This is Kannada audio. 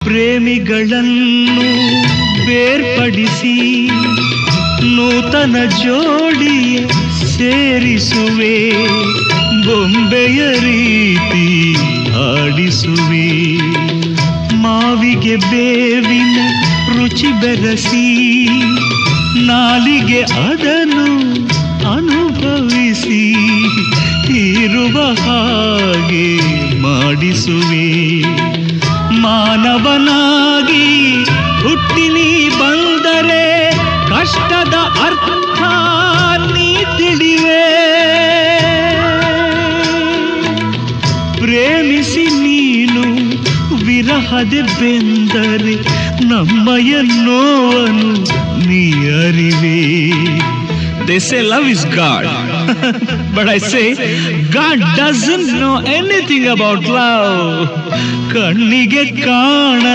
ಪ್ರೇಮಿಗಳನ್ನು ಬೇರ್ಪಡಿಸಿ ನೂತನ ಜೋಡಿಯ ಸೇರಿಸುವೆ, ಬೊಂಬೆಯ ರೀತಿ ಆಡಿಸುವೆ. ಮಾವಿಗೆ ಬೇವಿನ ರುಚಿ ಬೆರೆಸಿ ನಾಲಿಗೆ ಅದನ್ನು ಅನುಭವಿಸಿ ಇರುವ ಹಾಗೆ ಮಾಡಿಸುವೆ. ಮಾನವನಾಗಿ ಹುಟ್ಟಿ ನೀ ಬಂದರೆ ಕಷ್ಟದ ಅರ್ಥ ನೀ ತಿಳಿವೆ. ಪ್ರೇಮಿಸಿ ನೀನು ವಿರಹದೆ ಬೆಂದರೆ ನಮ್ಮಯ ನೋವನ್ನು ನೀ ಅರಿವೆ. They say love is God, but I say God doesn't know anything about love. ಕಣ್ಣಿಗೆ ಕಾಣ